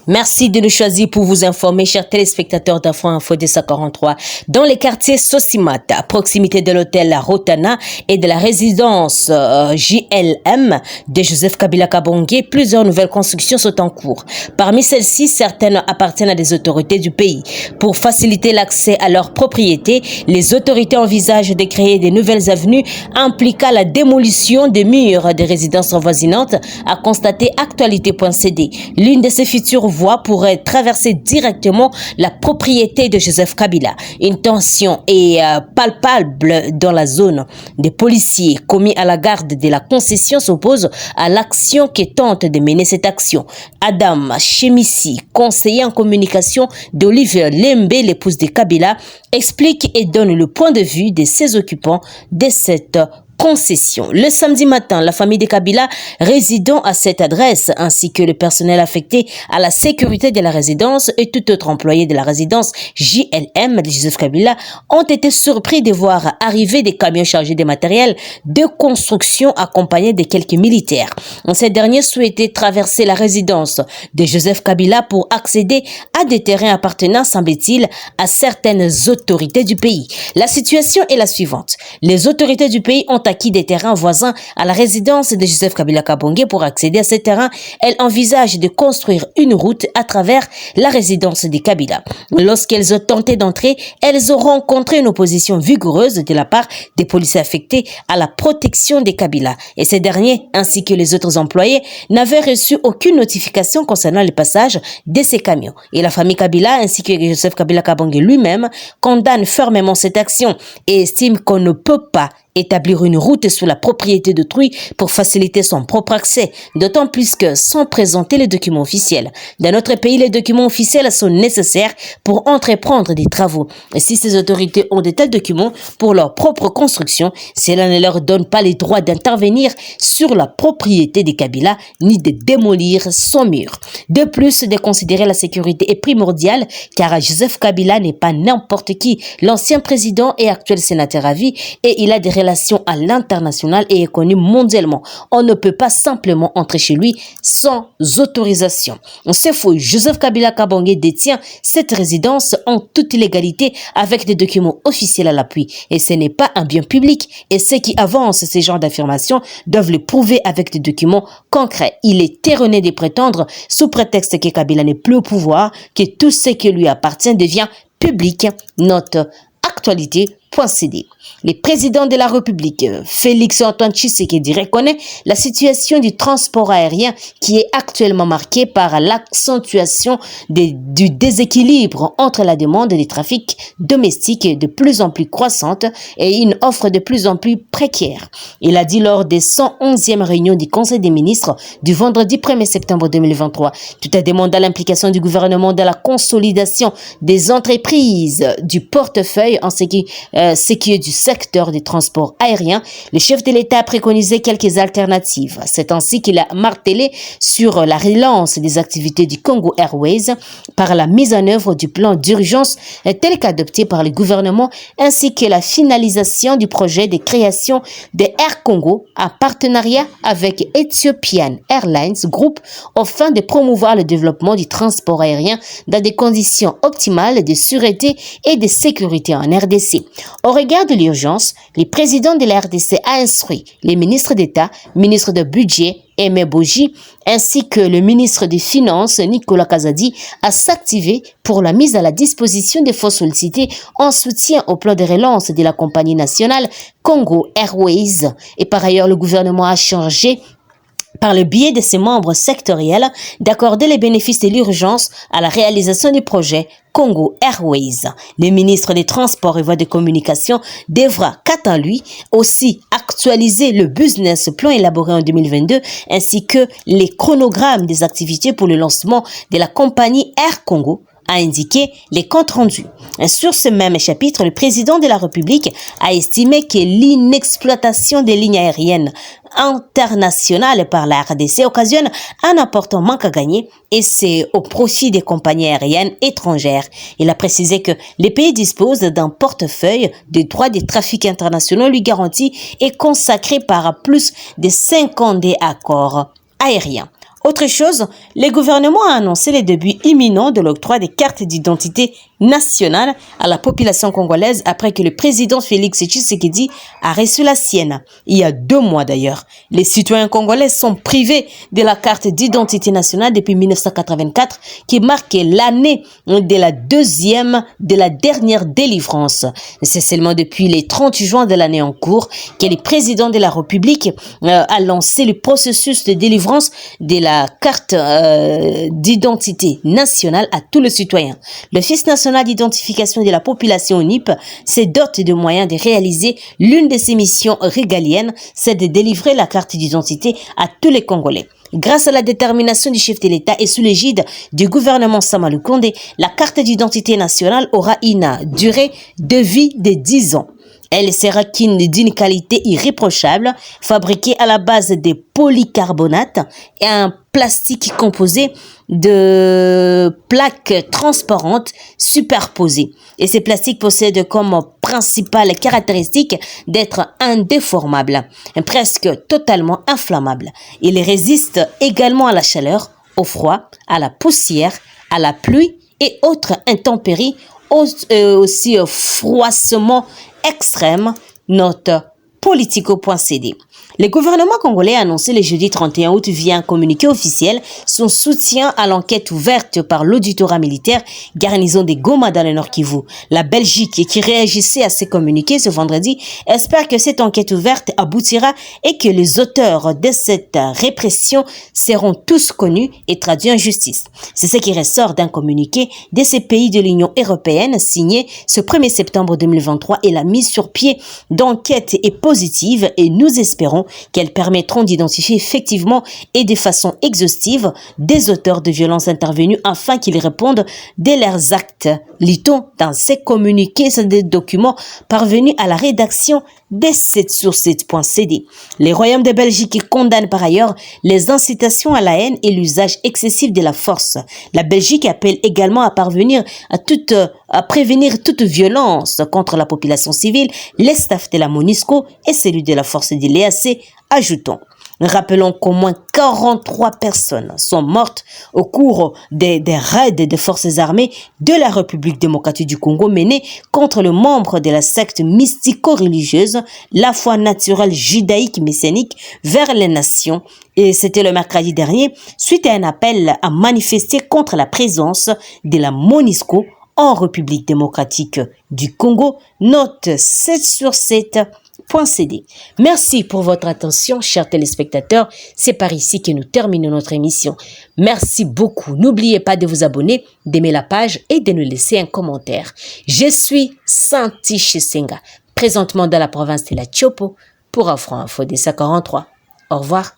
Merci de nous choisir pour vous informer, chers téléspectateurs d'Afro Info 243, dans les quartiers Sosimat, à proximité de l'hôtel Rotana et de la résidence JLM de Joseph Kabila Kabange. Plusieurs nouvelles constructions sont en cours. Parmi celles-ci, certaines appartiennent à des autorités du pays. Pour faciliter l'accès à leurs propriétés, les autorités envisagent de créer des nouvelles avenues impliquant la démolition des murs des résidences avoisinantes, a constaté Actualité.cd. L'une de ces futures voies pourrait traverser directement la propriété de Joseph Kabila. Une tension est palpable dans la zone. Des policiers commis à la garde de la concession s'opposent à l'action qui tente de mener cette action. Adam Chemissi, conseiller en communication d'Olivier Lembe, l'épouse de Kabila, explique et donne le point de vue de ses occupants de cette concession. Le samedi matin, la famille de Kabila résidant à cette adresse ainsi que le personnel affecté à la sécurité de la résidence et tout autre employé de la résidence JLM de Joseph Kabila ont été surpris de voir arriver des camions chargés de matériel de construction accompagnés de quelques militaires. Ces derniers souhaitaient traverser la résidence de Joseph Kabila pour accéder à des terrains appartenant, semble-t-il, à certaines autorités du pays. La situation est la suivante. Les autorités du pays ont acquis des terrains voisins à la résidence de Joseph Kabila Kabange. Pour accéder à ces terrains, elles envisagent de construire une route à travers la résidence de Kabila. Lorsqu'elles ont tenté d'entrer, elles ont rencontré une opposition vigoureuse de la part des policiers affectés à la protection des Kabila. Et ces derniers, ainsi que les autres employés, n'avaient reçu aucune notification concernant le passage de ces camions. Et la famille Kabila, ainsi que Joseph Kabila Kabange lui-même, condamne fermement cette action et estime qu'on ne peut pas établir une route sous la propriété d'autrui pour faciliter son propre accès, d'autant plus que sans présenter les documents officiels. Dans notre pays, les documents officiels sont nécessaires pour entreprendre des travaux. Et si ces autorités ont de tels documents pour leur propre construction, cela ne leur donne pas les droits d'intervenir sur la propriété des Kabila ni de démolir son mur. De plus, de considérer la sécurité est primordial car Joseph Kabila n'est pas n'importe qui. L'ancien président et actuel sénateur à vie et il a des relations à l'international et est connu mondialement. On ne peut pas simplement entrer chez lui sans autorisation. C'est faux. Joseph Kabila Kabange détient cette résidence en toute légalité avec des documents officiels à l'appui. Et ce n'est pas un bien public. Et ceux qui avancent ces genres d'affirmations doivent le prouver avec des documents concrets. Il est erroné de prétendre, sous prétexte que Kabila n'est plus au pouvoir, que tout ce qui lui appartient devient public. Note Actualité.cd. Le président de la République, Félix Antoine Tshisekedi, reconnaît la situation du transport aérien qui est actuellement marquée par l'accentuation du déséquilibre entre la demande des trafics domestiques de plus en plus croissante et une offre de plus en plus précaire. Il a dit lors des 111e réunions du Conseil des ministres du vendredi 1er septembre 2023. Tout a demandé à l'implication du gouvernement dans la consolidation des entreprises du portefeuille en ce qui est du secteur des transports aériens. Le chef de l'État a préconisé quelques alternatives. C'est ainsi qu'il a martelé sur la relance des activités du Congo Airways par la mise en œuvre du plan d'urgence tel qu'adopté par le gouvernement ainsi que la finalisation du projet de création de Air Congo en partenariat avec Ethiopian Airlines Group afin de promouvoir le développement du transport aérien dans des conditions optimales de sûreté et de sécurité en RDC. Au regard de l'urgence, le président de la RDC a instruit les ministres d'État, ministre de Budget, Aimé Boji, ainsi que le ministre des Finances, Nicolas Kazadi, à s'activer pour la mise à la disposition des fonds sollicités en soutien au plan de relance de la compagnie nationale Congo Airways. Et par ailleurs, le gouvernement a changé par le biais de ses membres sectoriels, d'accorder les bénéfices de l'urgence à la réalisation du projet Congo Airways. Le ministre des Transports et Voies de Communication devra, quant à lui, aussi actualiser le business plan élaboré en 2022 ainsi que les chronogrammes des activités pour le lancement de la compagnie Air Congo, a indiqué les comptes rendus. Sur ce même chapitre, le président de la République a estimé que l'inexploitation des lignes aériennes internationales par la RDC occasionne un important manque à gagner et c'est au profit des compagnies aériennes étrangères. Il a précisé que les pays disposent d'un portefeuille de droits des trafics internationaux lui garantis et consacré par plus de 50 accords aériens. Autre chose, le gouvernement a annoncé le début imminent de l'octroi des cartes d'identité nationale à la population congolaise après que le président Félix Tshisekedi a reçu la sienne, il y a 2 mois d'ailleurs. Les citoyens congolais sont privés de la carte d'identité nationale depuis 1984 qui marque l'année de la dernière délivrance. C'est seulement depuis le 30 juin de l'année en cours que le président de la République a lancé le processus de délivrance de la carte d'identité nationale à tous les citoyens. L'Office national d'identification de la population ONIP se dote de moyens de réaliser l'une de ses missions régaliennes, c'est de délivrer la carte d'identité à tous les Congolais. Grâce à la détermination du chef de l'État et sous l'égide du gouvernement Sama Lukonde, la carte d'identité nationale aura une durée de vie de 10 ans. Elle sera d'une qualité irréprochable, fabriquée à la base de polycarbonate et un plastique composé de plaques transparentes superposées. Et ces plastiques possèdent comme principale caractéristique d'être indéformables, presque totalement inflammables. Il résiste également à la chaleur, au froid, à la poussière, à la pluie et autres intempéries, aussi froissement extrême. Note politico.cd. Le gouvernement congolais a annoncé le jeudi 31 août via un communiqué officiel son soutien à l'enquête ouverte par l'auditorat militaire garnison de Goma dans le Nord Kivu. La Belgique, qui réagissait à ces communiqués ce vendredi, espère que cette enquête ouverte aboutira et que les auteurs de cette répression seront tous connus et traduits en justice. C'est ce qui ressort d'un communiqué de ces pays de l'Union européenne signé ce 1er septembre 2023 et la mise sur pied d'enquêtes est positive et nous espérons qu'elles permettront d'identifier effectivement et de façon exhaustive des auteurs de violences intervenus afin qu'ils répondent de leurs actes. Lit-on dans ces communiqués des documents parvenus à la rédaction des 7sur7.cd. Les royaumes de Belgique condamnent par ailleurs les incitations à la haine et l'usage excessif de la force. La Belgique appelle également à prévenir toute violence contre la population civile, les staffs de la MONUSCO et celui de la force de l'EAC, ajoutons. Rappelons qu'au moins 43 personnes sont mortes au cours des raids des forces armées de la République démocratique du Congo menés contre le membre de la secte mystico-religieuse, la foi naturelle judaïque messianique vers les nations. Et c'était le mercredi dernier, suite à un appel à manifester contre la présence de la MONUSCO en République démocratique du Congo. Note 7sur7.cd. Merci pour votre attention, chers téléspectateurs. C'est par ici que nous terminons notre émission. Merci beaucoup. N'oubliez pas de vous abonner, d'aimer la page et de nous laisser un commentaire. Je suis Santi Chisenga, présentement dans la province de la Tchopo pour Afro Info des 43. Au revoir.